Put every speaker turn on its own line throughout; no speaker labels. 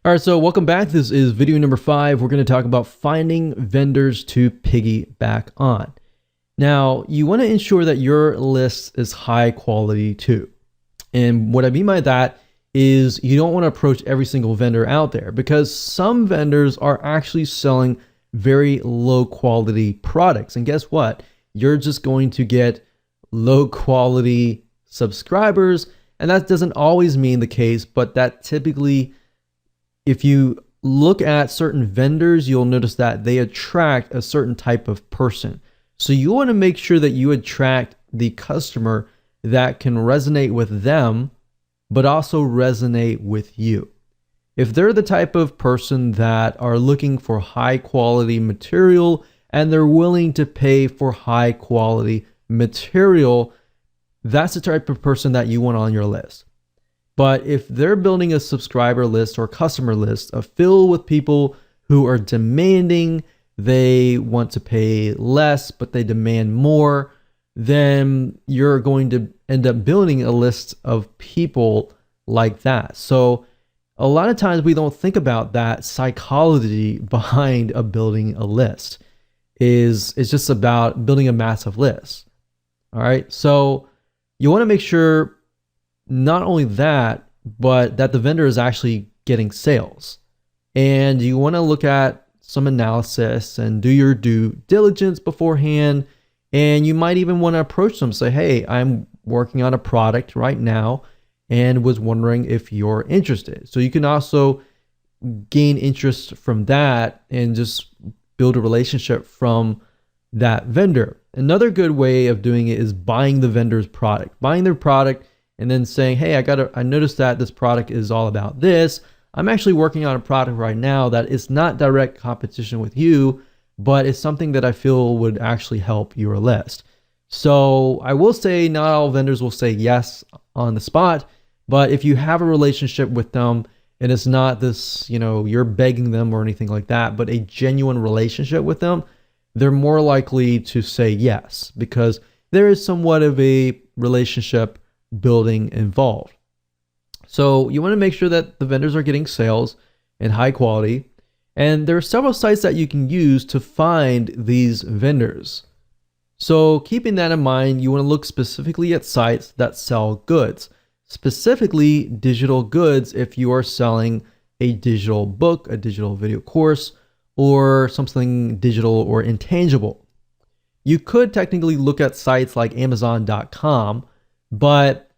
All right, so welcome back. This is video number 5. We're going to talk about finding vendors to piggyback on. Now, you want to ensure that your list is high quality too. And what I mean by that is you don't want to approach every single vendor out there, because some vendors are actually selling very low quality products. And guess what? You're just going to get low quality subscribers. And that doesn't always mean the case, but that typically, if you look at certain vendors, you'll notice that they attract a certain type of person. So you want to make sure that you attract the customer that can resonate with them, but also resonate with you. If they're the type of person that are looking for high quality material and they're willing to pay for high quality material, that's the type of person that you want on your list. But if they're building a subscriber list or customer list filled with people who are demanding, they want to pay less, but they demand more, then you're going to end up building a list of people like that. So a lot of times we don't think about that psychology behind building a list. It's just about building a massive list. All right. So you want to make sure not only that, but that the vendor is actually getting sales. And you want to look at some analysis and do your due diligence beforehand. And you might even want to approach them, say, hey, I'm working on a product right now and was wondering if you're interested. So you can also gain interest from that and just build a relationship from that vendor. Another good way of doing it is buying the vendor's product, buying their product, and then saying, hey, I noticed that this product is all about this. I'm actually working on a product right now that is not direct competition with you, but it's something that I feel would actually help your list. So I will say not all vendors will say yes on the spot, but if you have a relationship with them and it's not this, you're begging them or anything like that, but a genuine relationship with them, they're more likely to say yes, because there is somewhat of a relationship building involved. So you want to make sure that the vendors are getting sales and high quality. And there are several sites that you can use to find these vendors. So keeping that in mind, you want to look specifically at sites that sell goods, specifically digital goods. If you are selling a digital book, a digital video course, or something digital or intangible, you could technically look at sites like Amazon.com, but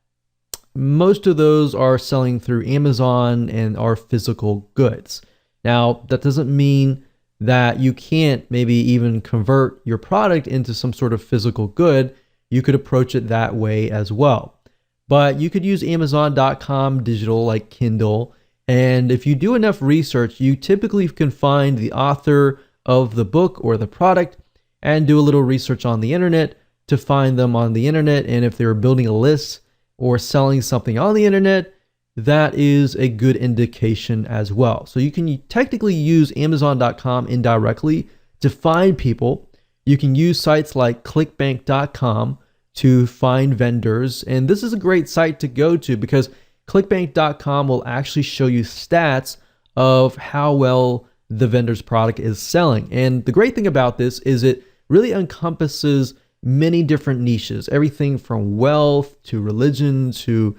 most of those are selling through Amazon and are physical goods. Now, that doesn't mean that you can't maybe even convert your product into some sort of physical good. You could approach it that way as well. But you could use Amazon.com digital like Kindle. And if you do enough research, you typically can find the author of the book or the product and do a little research on the internet to find them on the internet. And if they're building a list or selling something on the internet, that is a good indication as well. So you can technically use Amazon.com indirectly to find people. You can use sites like ClickBank.com to find vendors. And this is a great site to go to because ClickBank.com will actually show you stats of how well the vendor's product is selling. And the great thing about this is it really encompasses many different niches, everything from wealth to religion to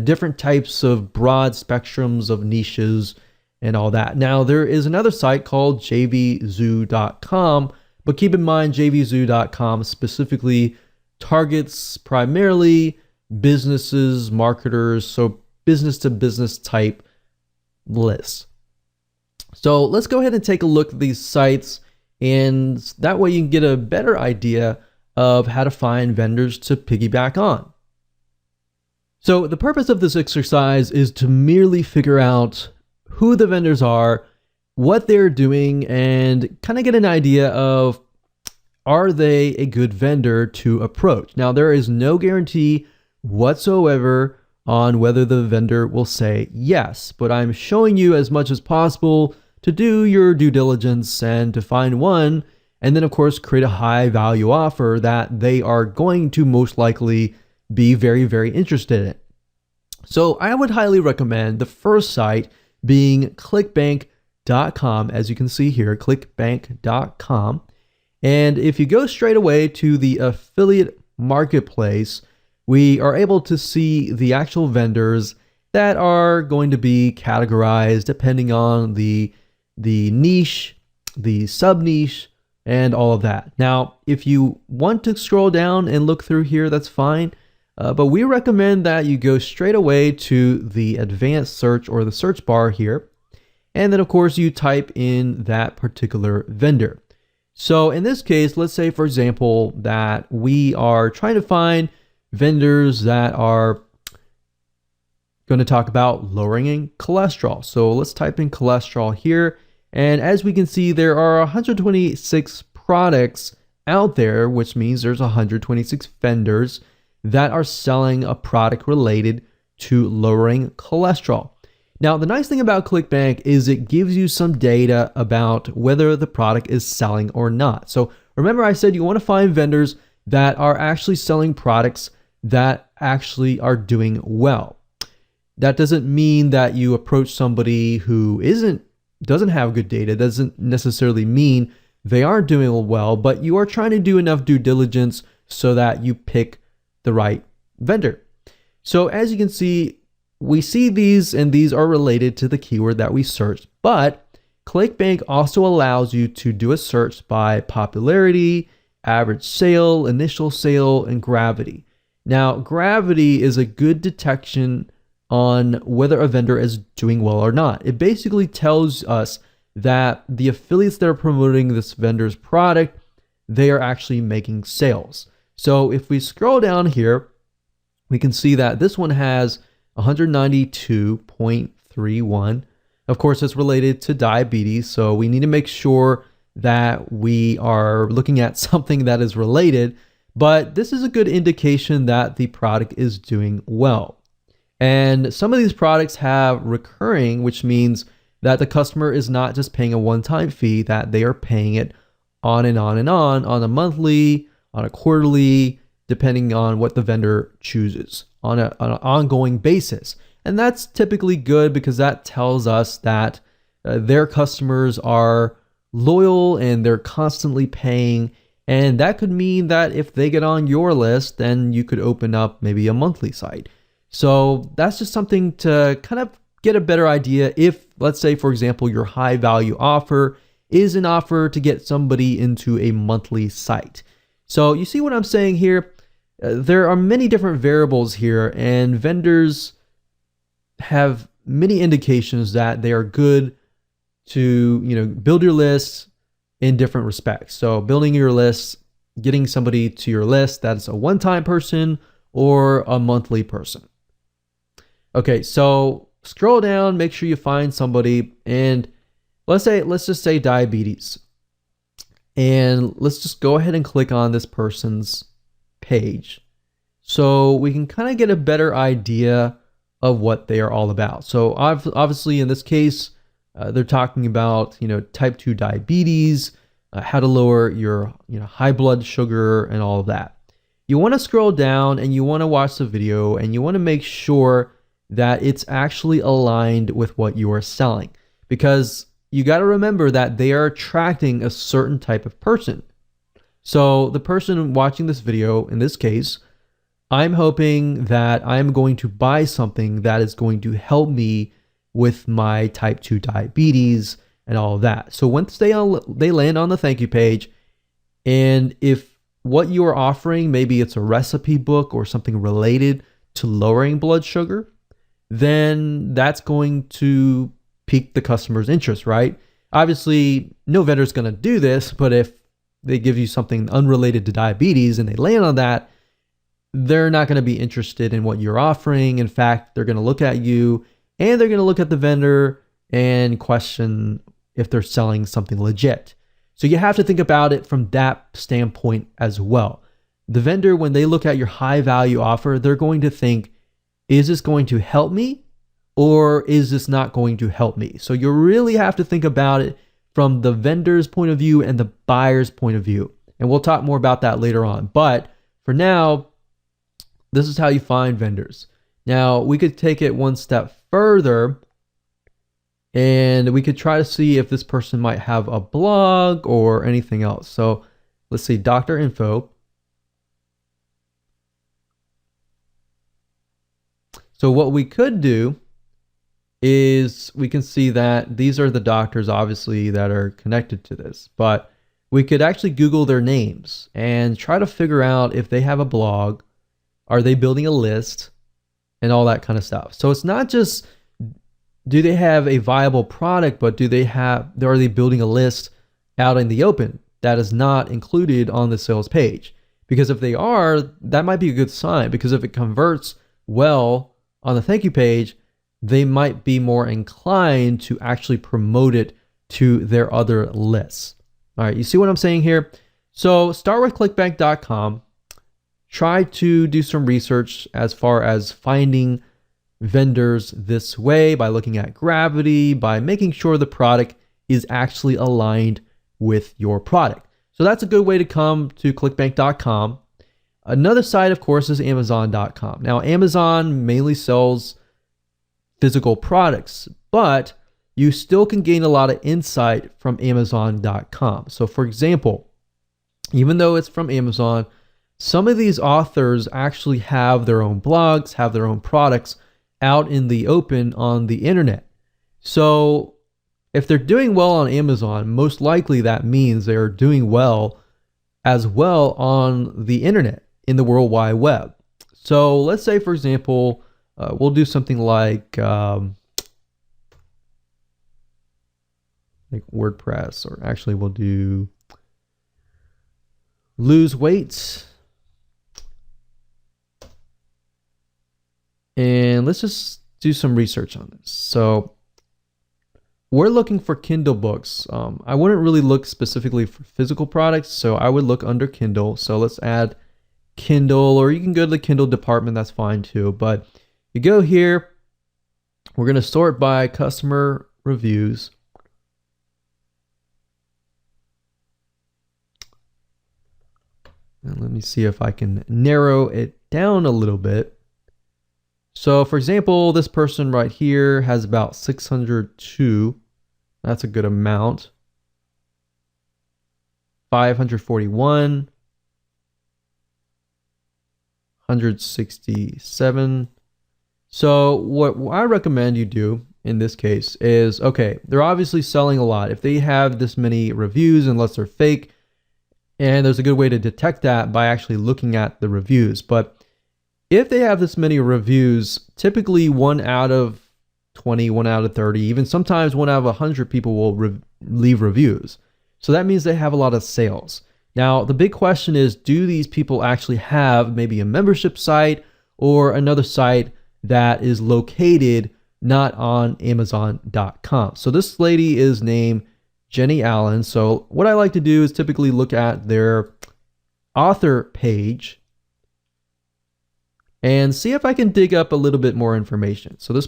different types of broad spectrums of niches and all that. Now, there is another site called jvzoo.com, but keep in mind jvzoo.com specifically targets primarily businesses, marketers, so business to business type lists. So let's go ahead and take a look at these sites, and that way you can get a better idea of how to find vendors to piggyback on. So the purpose of this exercise is to merely figure out who the vendors are, what they're doing, and kind of get an idea of, are they a good vendor to approach? Now, there is no guarantee whatsoever on whether the vendor will say yes, but I'm showing you as much as possible to do your due diligence and to find one, and then of course create a high value offer that they are going to most likely be very, very interested in. So I would highly recommend the first site being clickbank.com, as you can see here, clickbank.com. And if you go straight away to the affiliate marketplace, we are able to see the actual vendors that are going to be categorized depending on the niche, the sub niche, and all of that. Now, if you want to scroll down and look through here, that's fine. But we recommend that you go straight away to the advanced search or the search bar here. And then of course you type in that particular vendor. So in this case, let's say for example, that we are trying to find vendors that are going to talk about lowering cholesterol. So let's type in cholesterol here. And as we can see, there are 126 products out there, which means there's 126 vendors that are selling a product related to lowering cholesterol. Now, the nice thing about ClickBank is it gives you some data about whether the product is selling or not. So remember I said you want to find vendors that are actually selling products that actually are doing well. That doesn't mean that you approach somebody who doesn't have good data. Doesn't necessarily mean they aren't doing well, but you are trying to do enough due diligence so that you pick the right vendor. So as you can see, we see these and these are related to the keyword that we searched, but ClickBank also allows you to do a search by popularity, average sale, initial sale, and gravity. Now, gravity is a good detection on whether a vendor is doing well or not. It basically tells us that the affiliates that are promoting this vendor's product, they are actually making sales. So if we scroll down here, we can see that this one has 192.31. Of course, it's related to diabetes, so we need to make sure that we are looking at something that is related, but this is a good indication that the product is doing well. And some of these products have recurring, which means that the customer is not just paying a one-time fee, that they are paying it on and on and on a monthly, on a quarterly, depending on what the vendor chooses, on an ongoing basis. And that's typically good because that tells us that their customers are loyal and they're constantly paying. And that could mean that if they get on your list, then you could open up maybe a monthly site. So that's just something to kind of get a better idea if, let's say, for example, your high value offer is an offer to get somebody into a monthly site. So you see what I'm saying here? There are many different variables here, and vendors have many indications that they are good to, build your lists in different respects. So building your lists, getting somebody to your list that's a one-time person or a monthly person. Okay, so scroll down, make sure you find somebody, and let's just say diabetes. And let's just go ahead and click on this person's page so we can kind of get a better idea of what they are all about. So obviously in this case, they're talking about, type 2 diabetes, how to lower your, high blood sugar and all of that. You want to scroll down and you want to watch the video and you want to make sure that it's actually aligned with what you are selling, because you got to remember that they are attracting a certain type of person. So the person watching this video, in this case, I'm hoping that I'm going to buy something that is going to help me with my type 2 diabetes and all of that. So once they land on the thank you page, and if what you are offering, maybe it's a recipe book or something related to lowering blood sugar, then that's going to pique the customer's interest, right? Obviously, no vendor is going to do this, but if they give you something unrelated to diabetes and they land on that, they're not going to be interested in what you're offering. In fact, they're going to look at you and they're going to look at the vendor and question if they're selling something legit. So you have to think about it from that standpoint as well. The vendor, when they look at your high value offer, they're going to think, is this going to help me or is this not going to help me? So you really have to think about it from the vendor's point of view and the buyer's point of view. And we'll talk more about that later on. But for now, this is how you find vendors. Now, we could take it one step further And we could try to see if this person might have a blog or anything else. So let's see, doctor info. So what we could do is we can see that these are the doctors, obviously, that are connected to this. But we could actually Google their names and try to figure out if they have a blog, are they building a list, and all that kind of stuff. So it's not just do they have a viable product, but are they building a list out in the open that is not included on the sales page? Because if they are, that might be a good sign, because if it converts well on the thank you page, they might be more inclined to actually promote it to their other lists. All right, you see what I'm saying here? So start with clickbank.com. Try to do some research as far as finding vendors this way by looking at gravity, by making sure the product is actually aligned with your product. So that's a good way to come to clickbank.com. Another site, of course, is amazon.com. Now, Amazon mainly sells physical products, but you still can gain a lot of insight from amazon.com. So for example, even though it's from Amazon, some of these authors actually have their own blogs, have their own products out in the open on the internet. So if they're doing well on Amazon, most likely that means they're doing well as well on the internet, in the World Wide Web. So let's say, for example, we'll do something like WordPress, or actually we'll do lose weight. And let's just do some research on this. So we're looking for Kindle books. I wouldn't really look specifically for physical products, so I would look under Kindle. So let's add Kindle, or you can go to the Kindle department, that's fine too. But you go here, we're going to sort by customer reviews. And let me see if I can narrow it down a little bit. So for example, this person right here has about 602. That's a good amount. 541. 167. So what I recommend you do in this case is, okay, they're obviously selling a lot. If they have this many reviews, unless they're fake, and there's a good way to detect that by actually looking at the reviews. But if they have this many reviews, typically 1 out of 20, 1 out of 30, even sometimes 1 out of 100 people will leave reviews. So that means they have a lot of sales. Now, the big question is, do these people actually have maybe a membership site or another site that is located not on Amazon.com? So this lady is named Jenny Allen. So what I like to do is typically look at their author page and see if I can dig up a little bit more information. So this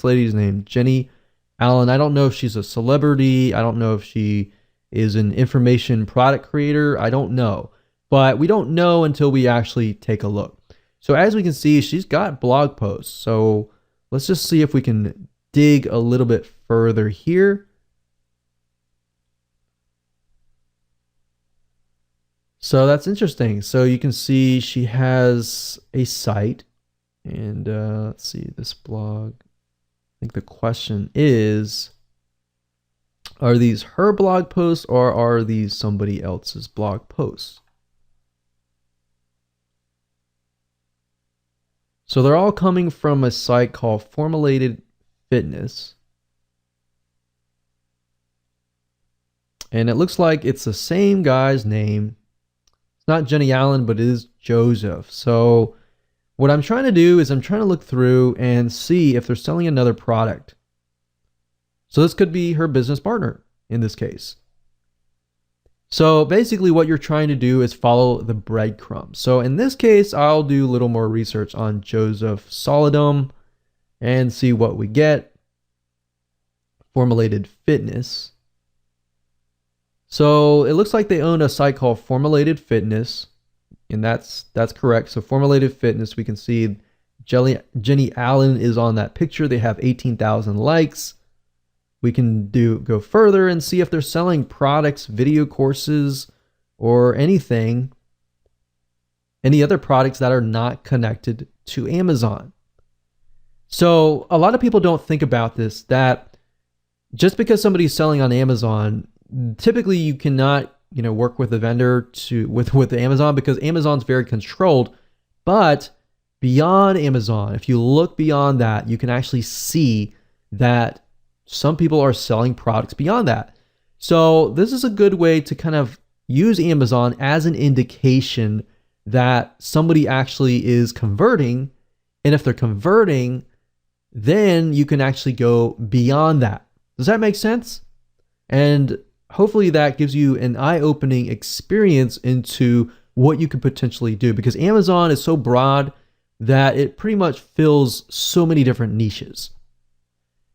lady's named Jenny Allen. I don't know if she's a celebrity. I don't know if she is an information product creator. I don't know. But we don't know until we actually take a look. So as we can see, she's got blog posts. So let's just see if we can dig a little bit further here. So that's interesting. So you can see she has a site, and let's see this blog. I think the question is, are these her blog posts or are these somebody else's blog posts? So they're all coming from a site called Formulated Fitness. And it looks like it's the same guy's name. Not Jenny Allen, but it is Joseph. So what I'm trying to do is I'm trying to look through and see if they're selling another product. So this could be her business partner in this case. So basically what you're trying to do is follow the breadcrumbs. So in this case, I'll do a little more research on Joseph Solidum and see what we get. Formulated Fitness. So it looks like they own a site called Formulated Fitness, and that's correct. So Formulated Fitness, we can see Jenny Allen is on that picture. They have 18,000 likes. We can go further and see if they're selling products, video courses, or anything, any other products that are not connected to Amazon. So a lot of people don't think about this, that just because somebody's selling on Amazon, typically you cannot, work with a vendor with Amazon, because Amazon's very controlled. But beyond Amazon, if you look beyond that, you can actually see that some people are selling products beyond that. So this is a good way to kind of use Amazon as an indication that somebody actually is converting. And if they're converting, then you can actually go beyond that. Does that make sense? And hopefully that gives you an eye-opening experience into what you could potentially do, because Amazon is so broad that it pretty much fills so many different niches.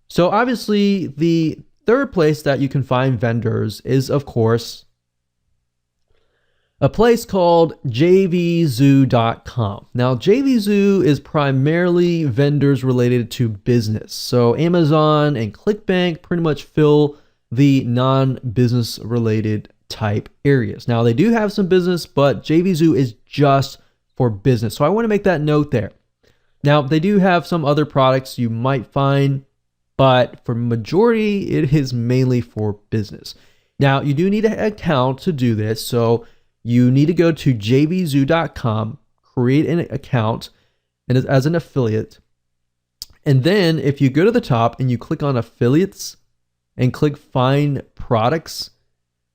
So obviously the third place that you can find vendors is, of course, a place called jvzoo.com. Now, JVZoo is primarily vendors related to business. So Amazon and ClickBank pretty much fill the non-business related type areas. Now, they do have some business, but JVZoo is just for business. So I want to make that note there. Now, they do have some other products you might find, but for majority, it is mainly for business. Now, you do need an account to do this. So you need to go to jvzoo.com, create an account and as an affiliate. And then if you go to the top and you click on affiliates and click find products,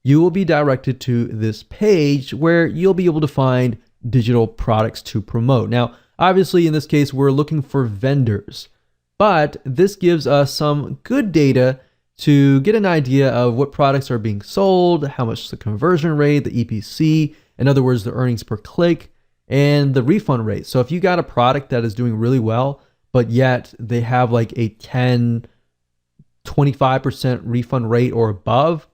you will be directed to this page where you'll be able to find digital products to promote. Now, obviously in this case, we're looking for vendors, but this gives us some good data to get an idea of what products are being sold, how much the conversion rate, the EPC, in other words, the earnings per click, and the refund rate. So if you got a product that is doing really well, but yet they have like a 10, 25% refund rate or above,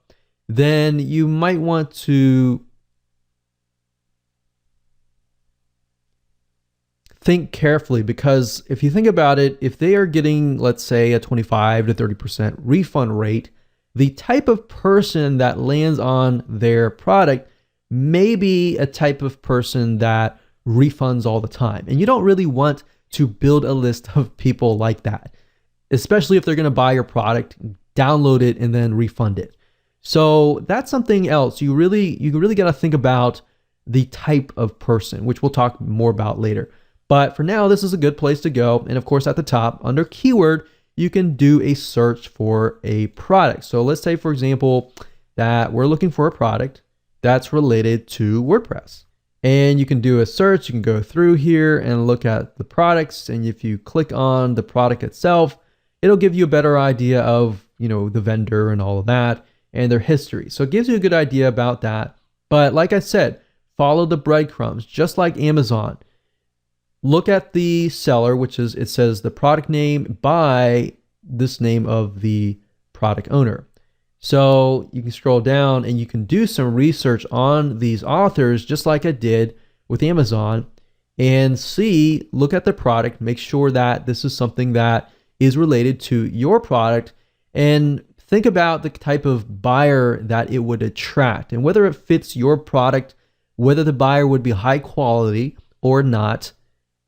then you might want to think carefully, because if you think about it, if they are getting, let's say, a 25 to 30% refund rate, the type of person that lands on their product may be a type of person that refunds all the time. And you don't really want to build a list of people like that, especially if they're going to buy your product, download it, and then refund it. So that's something else. You really got to think about the type of person, which we'll talk more about later. But for now, this is a good place to go. And of course, at the top, under keyword, you can do a search for a product. So let's say, for example, that we're looking for a product that's related to WordPress. And you can do a search. You can go through here and look at the products. And if you click on the product itself, it'll give you a better idea of, the vendor and all of that and their history. So it gives you a good idea about that. But like I said, follow the breadcrumbs, just like Amazon. Look at the seller, which is, it says the product name by this name of the product owner. So you can scroll down and you can do some research on these authors, just like I did with Amazon, and look at the product, make sure that this is something that is related to your product, and think about the type of buyer that it would attract and whether it fits your product, whether the buyer would be high quality or not,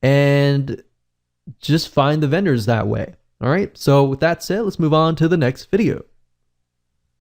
and just find the vendors that way. All right. So with that said, let's move on to the next video.